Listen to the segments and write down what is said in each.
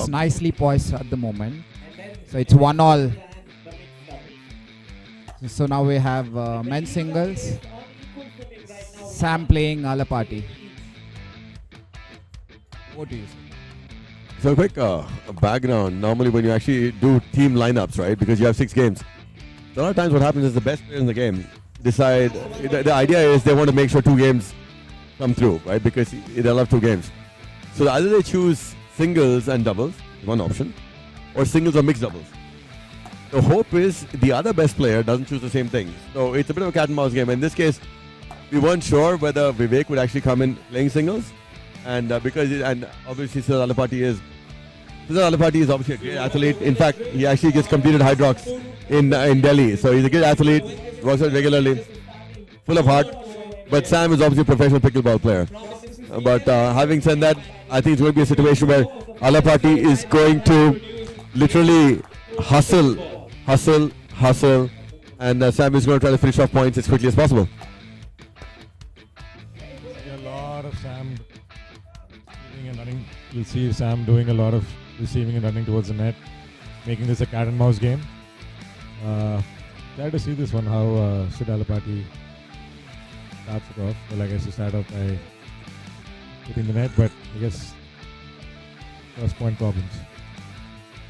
It's nicely poised at the moment. So it's 1-all. So now we have men's singles. Sam playing Alapati. What do you say? So a quick background. Normally when you actually do team lineups, right, because you have 6 games, a lot of times what happens is the best player in the game decide, the idea is they want to make sure 2 games come through, right, because they'll have 2 games. So either they choose singles and doubles, one option, or singles or mixed doubles. The hope is the other best player doesn't choose the same thing. So it's a bit of a cat and mouse game. In this case, we weren't sure whether Vivek would actually come in playing singles, and and obviously Siddharth Alapati is obviously a great athlete. In fact, he actually gets competed Hydrox in Delhi. So he's a great athlete, works out regularly, full of heart. But Sam is obviously a professional pickleball player. But having said that, I think it's going to be a situation where Alapati is going to literally hustle, and Sam is going to try to finish off points as quickly as possible. A lot of Sam receiving and running. You'll see Sam doing a lot of receiving and running towards the net, making this a cat and mouse game. Glad to see this one, how Sid Alapati starts it off. Well, I guess he started off by hitting the net, but I guess first point problems.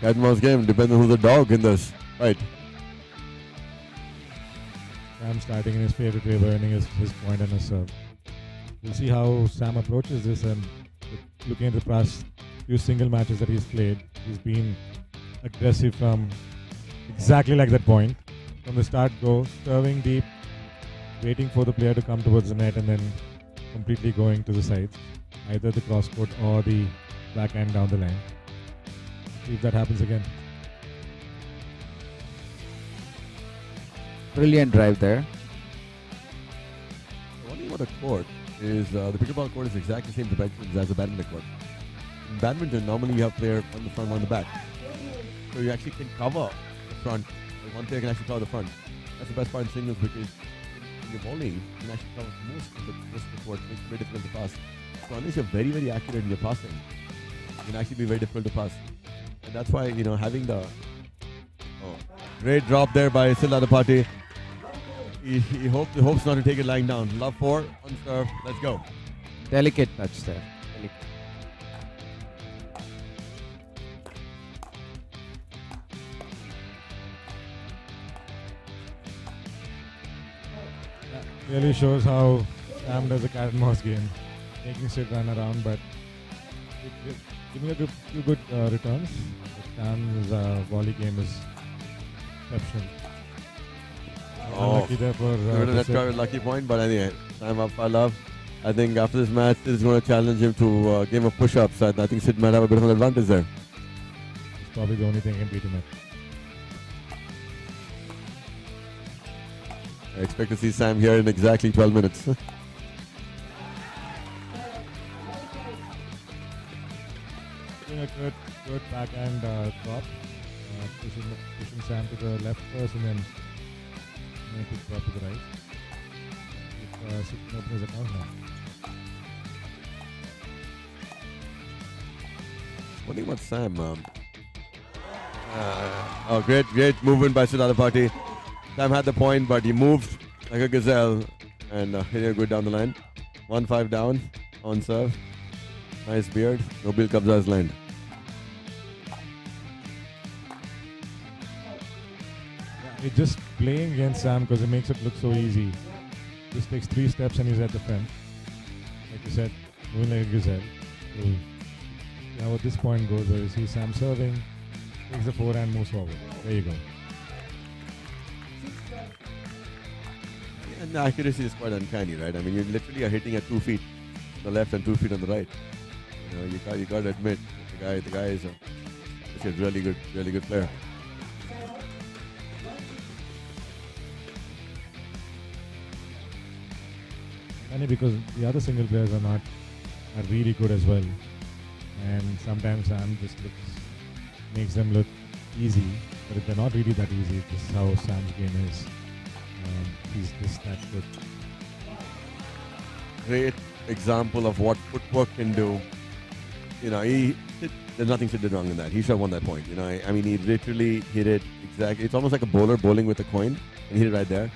Cat and mouse game, depends on who's the dog in this. Right. Sam starting in his favorite way by earning his point and his serve. We'll see how Sam approaches this, and looking at the past few single matches that he's played, he's been aggressive from exactly like that point. From the start go, serving deep, waiting for the player to come towards the net and then completely going to the sides, either the cross court or the backhand down the line. See if that happens again. Brilliant drive there. One thing about the court is the pickleball court is exactly the same dimensions as a badminton court. In badminton, normally you have player on the front, one on the back. So you actually can cover the front. Like one player can actually cover the front. That's the best part in singles, because in your volley, you can actually cover most of the court. It makes it very difficult to pass. So unless you're very, very accurate in your passing, it can actually be very difficult to pass. And that's why, having the great drop there by Siddharth Alapati. He hopes not to take it lying down. Love 4 on serve. Let's go. Delicate touch there. Delicate. Really shows how Sam does a cat and mouse game, making Sid run around, but giving a few good returns. Sam's volley game is exceptional. Unlucky there for that's a lucky point, but anyway, Sam up for love. I think after this match, Sid is going to challenge him to a game of push-ups. I think Sid might have a bit of an advantage there. It's probably the only thing he can beat him at. I expect to see Sam here in exactly 12 minutes. Doing a good backhand drop, pushing Sam to the left first and then a quick drop to the right. If Sid can open his account now. One thing about Sam, great movement by Siddharth Alapati. Sam had the point, but he moved like a gazelle and hit it good down the line. 1-5 down on serve. Nice beard. Nabil Kabza's land. It's just playing against Sam because it makes it look so easy. Just takes 3 steps and he's at the front. Like you said, moving like a gazelle. So now what this point goes, where you see Sam serving, takes the forehand, moves forward. There you go. And the accuracy is quite uncanny, right? I mean, you literally are hitting at 2 feet on the left and 2 feet on the right. You got to admit, the guy is a really good player. Funny because the other single players are really good as well, and sometimes Sam just makes them look easy, but if they're not really that easy, this is how Sam's game is. He's just that good. Great example of what footwork can do. there's nothing Sid did wrong in that. He should have won that point. You know, I mean, he literally hit it exactly. It's almost like a bowler bowling with a coin, and he hit it right there.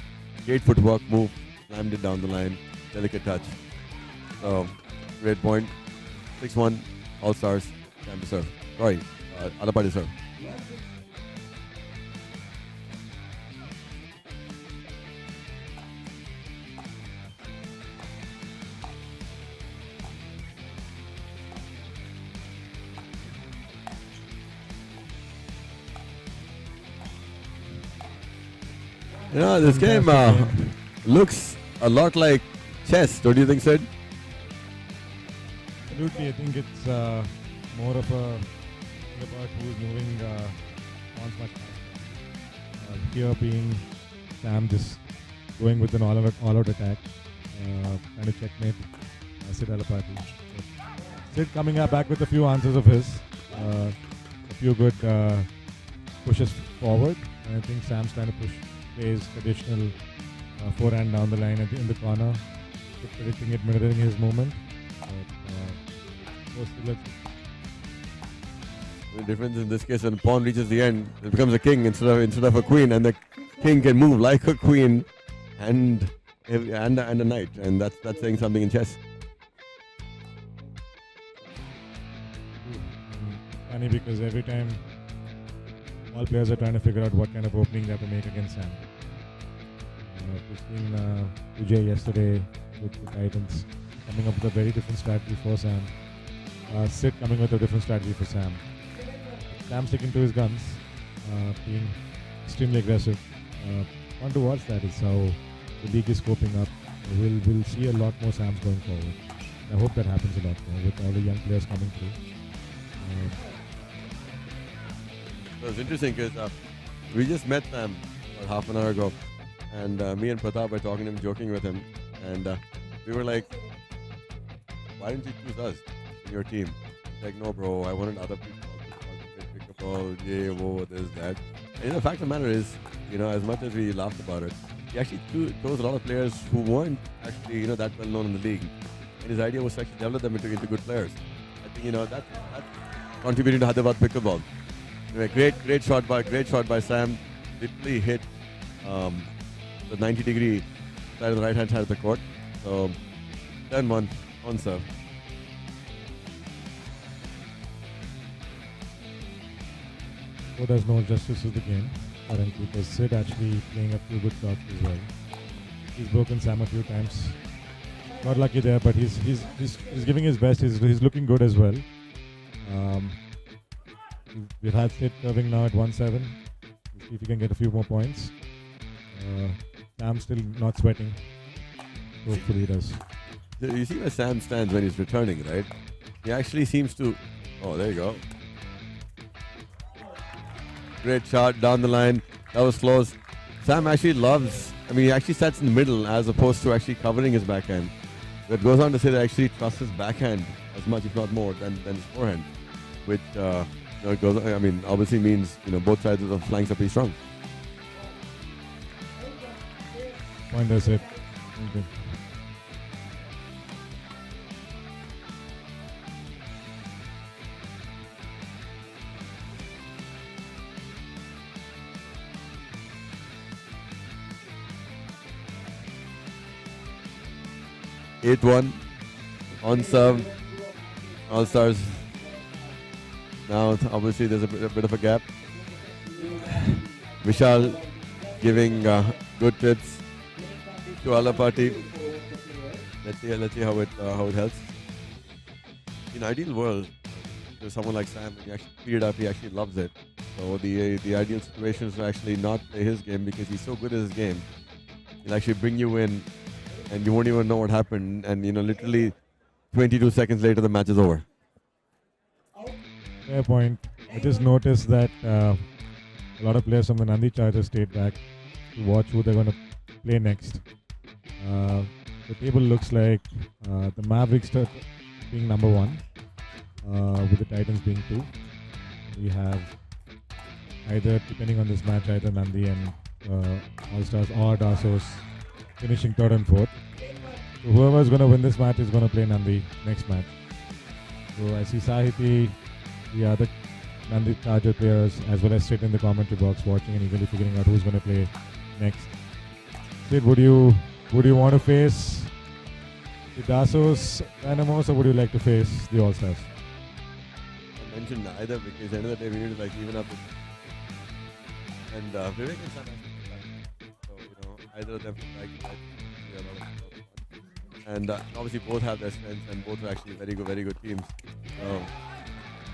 Great footwork, move, slammed it down the line, delicate touch. So, great point. 6-1, All Stars, time to serve. Sorry, Alapati serve. You know, this game Fantastic looks a lot like chess, don't you think, Sid? Absolutely, I think it's more of a thing about who's moving pawns much faster. Here being Sam just going with an all-out attack, trying to checkmate Sid Alapati. Sid coming up back with a few answers of his, a few good pushes forward, and I think Sam's trying to push plays traditional forehand down the line in the corner, predicting it, mirroring his movement. The difference in this case, when the pawn reaches the end, it becomes a king instead of a queen, and the king can move like a queen and a knight, and that's saying something in chess. Funny because every time all players are trying to figure out what kind of opening they have to make against Sam. We've seen Vijay yesterday with the Titans coming up with a very different strategy for Sam. Sid coming with a different strategy for Sam. Sam sticking to his guns, being extremely aggressive. Fun to watch that is how the league is scoping up. We'll see a lot more Sams going forward. I hope that happens a lot more with all the young players coming through. So it's interesting because we just met Sam about half an hour ago, and me and Pratap were talking to him, joking with him, and we were like, why didn't you choose us in your team? He's like, no bro, I wanted other people to pick up all, yeah, whoa, this, that. And the fact of the matter is, you know, as much as we laughed about it, he actually chose a lot of players who weren't actually, you know, that well known in the league. And his idea was to actually develop them into good players. I think, you know, that's contributing to Hyderabad pickleball. Anyway, great shot by Sam. Literally hit the 90-degree side of the right-hand side of the court. So, 10-1 on serve. So does no justice to the game currently because Sid actually playing a few good shots as well. He's broken Sam a few times. Not lucky there, but he's giving his best. He's looking good as well. We've had Sid serving now at 1-7. We'll see if he can get a few more points. Sam's still not sweating. Hopefully he does. You see where Sam stands when he's returning, right? He actually seems to... Oh, there you go. Great shot down the line. That was close. Sam actually loves... I mean, he actually sets in the middle as opposed to actually covering his backhand. But goes on to say that actually trusts his backhand as much, if not more, than his forehand. Which, you know, it goes, I mean, obviously means, you know, both sides of the flanks are pretty strong. Point does it. Okay. Eight 1 on serve. All Stars. Now, obviously, there's a bit of a gap. Vishal giving good tips to Alapati. Let's see how it helps. In ideal world, there's someone like Sam, when you actually speed it up, he actually loves it. So the ideal situation is to actually not play his game because he's so good at his game. He'll actually bring you in, and you won't even know what happened. And you know, literally 22 seconds later, the match is over. Fair point. I just noticed that a lot of players from the Nandi Chargers stayed back to watch who they're going to play next. The table looks like the Mavericks being number 1, with the Titans being 2. We have either, depending on this match, either Nandi and All Stars or Dasos finishing 3rd and 4th. So whoever is going to win this match is going to play Nandi next match. So I see Sahiti the other Nandi Taja players as well as sit in the commentary box watching and eagerly figuring out who's going to play next. Sid, would you want to face the Dasos Dynamos or would you like to face the All Stars? I mentioned neither because at the end of the day we need to like even up. And Vivek and Sam actually, so either of them like a lot of fun. And obviously both have their strengths and both are actually very good teams.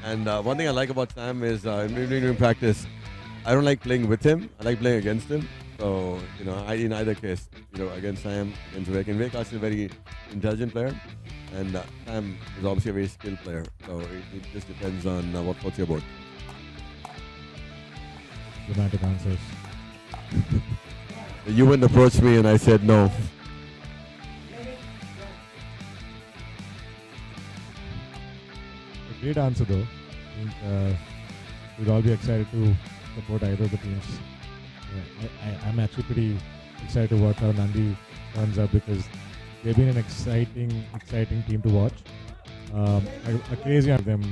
And one thing I like about Sam is during practice, I don't like playing with him. I like playing against him. So in either case, against Sam, against Vivek, and Vivek is actually a very intelligent player, and Sam is obviously a very skilled player. So it just depends on what's your board. Dramatic answers. You wouldn't approach me, and I said no. A great answer though. I think we'd all be excited to support either of the teams. I'm actually pretty excited to watch how Nandi turns up because they've been an exciting team to watch. A crazy of them,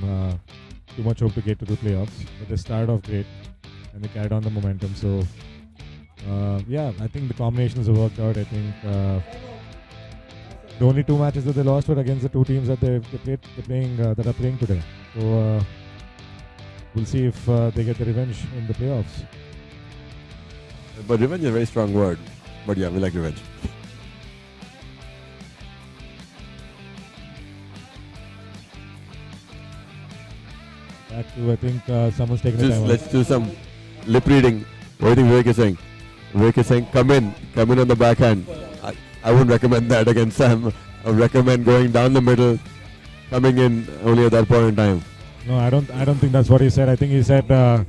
too much hope to get to the playoffs, but they started off great and they carried on the momentum. So, I think the combinations have worked out. I think the only two matches that they lost were against the two teams that that are playing today. So we'll see if they get the revenge in the playoffs. But revenge is a very strong word. But yeah, we like revenge. That too, I think someone's taking the time. Let's do some lip reading. What do you think Vivek is saying? Vivek is saying, come in on the backhand. I wouldn't recommend that against Sam. I would recommend going down the middle, coming in only at that point in time. No, I don't think that's what he said. I think he said the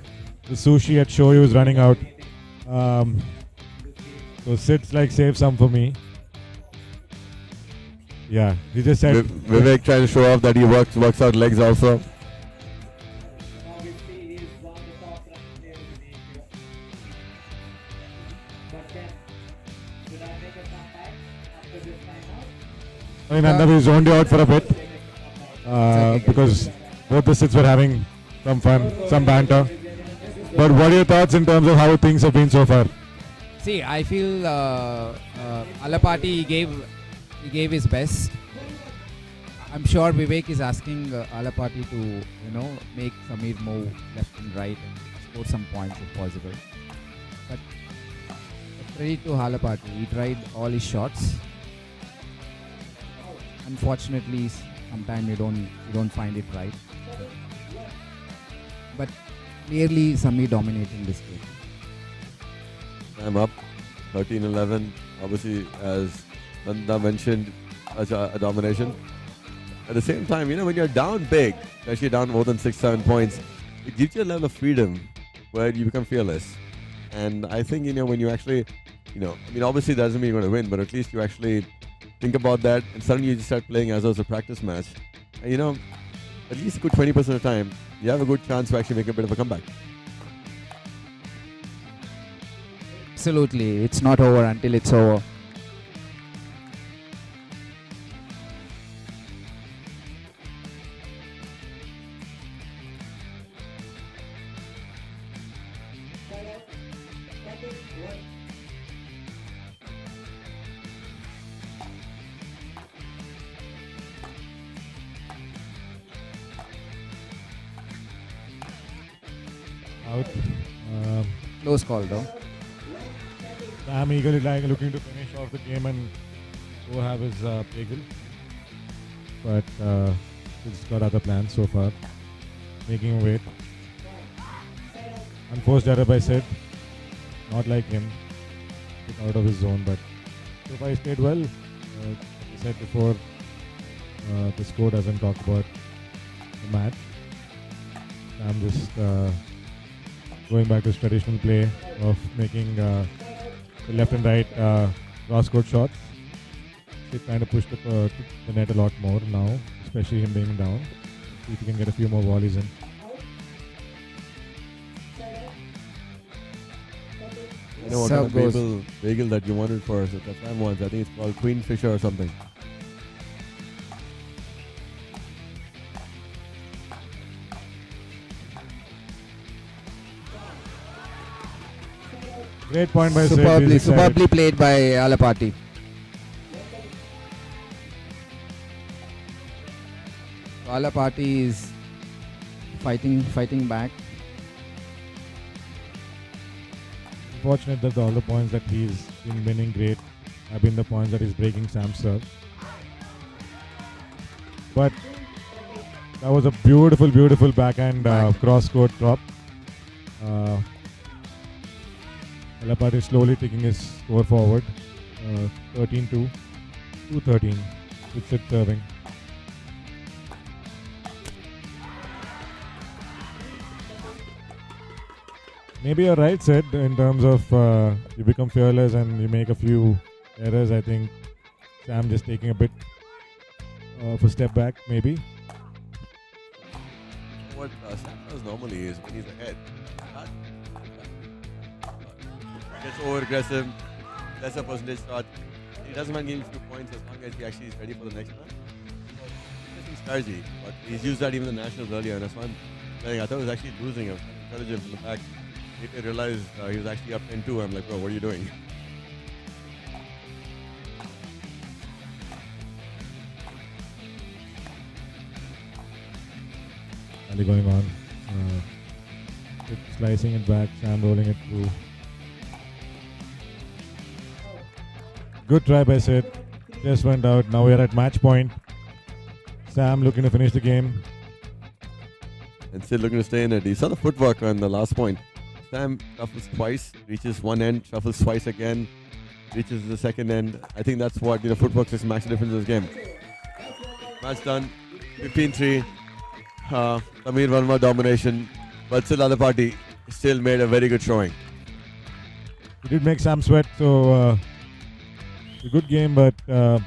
sushi at Shoyu is running out. So Sid's like, save some for me. Yeah, he just said. Vivek trying to show off that he works out legs also. I mean, Nanda zoned you out for a bit because both the Sids were having some fun, some banter. But what are your thoughts in terms of how things have been so far? See, I feel Alapati gave his best. I'm sure Vivek is asking Alapati to make Samir move left and right and score some points if possible. But credit to Alapati, he tried all his shots. Unfortunately, sometimes you don't find it right. But clearly, Samir dominating this game. I'm up 13-11. Obviously, as Nanda mentioned, as a domination. At the same time, when you're down big, especially down more than 6-7 points, it gives you a level of freedom where you become fearless. And I think, when you actually, obviously that doesn't mean you're going to win, but at least you actually think about that and suddenly you just start playing as though it's a practice match. And, at least a good 20% of the time, you have a good chance to actually make a bit of a comeback. Absolutely, it's not over until it's over. Out. Close call though. I'm eagerly looking to finish off the game and go have his bagel. But he's got other plans so far. Making him wait. Unforced error by Sid. Not like him. Get out of his zone, but so far he's played well. Like I said before, the score doesn't talk about the match. I'm just going back to his traditional play of making the left and right cross-court shots. He's trying to push the net a lot more now, especially him being down. See if he can get a few more volleys in. What kind of bagel that you wanted for us at the time once? I think it's called Queenfisher or something. Great point by Sid. Superbly, He's excited. superbly played by Alapati. Alapati is fighting back. Fortunate that all the points that he's been winning great have been the points that he's breaking Sam's serve. But that was a beautiful, beautiful backhand cross-court drop. Alapati slowly taking his score forward. 13-2, 2-13 with Sid serving. Maybe you're right, Sid, in terms of you become fearless and you make a few errors. I think Sam just taking a bit of a step back, maybe. What Sam does normally is when he's ahead, gets over aggressive, lesser percentage shot. He doesn't mind giving a few points as long as he actually is ready for the next one. Interesting strategy, but he's used that even in the Nationals earlier, and that's why I thought he was actually losing. I was trying to encourage him from the back. Later realized he was actually up 10-2. I'm like, bro, what are you doing? Rally going on. Sid slicing it back, Sam rolling it through. Good try by Sid. Just went out. Now we are at match point. Sam looking to finish the game. And still looking to stay in it. He saw the footwork on the last point. Sam shuffles twice, reaches one end, shuffles twice again, reaches the second end. I think that's what footwork just makes the difference in this game. Match done, 15-3. Sameer Verma domination, but still Alapati still made a very good showing. He did make Sam sweat, so it's a good game, but Sam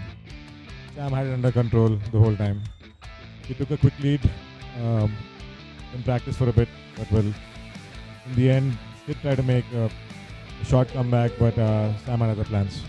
had it under control the whole time. He took a quick lead in practice for a bit, but well, in the end, did try to make a short comeback, but Sam had other plans.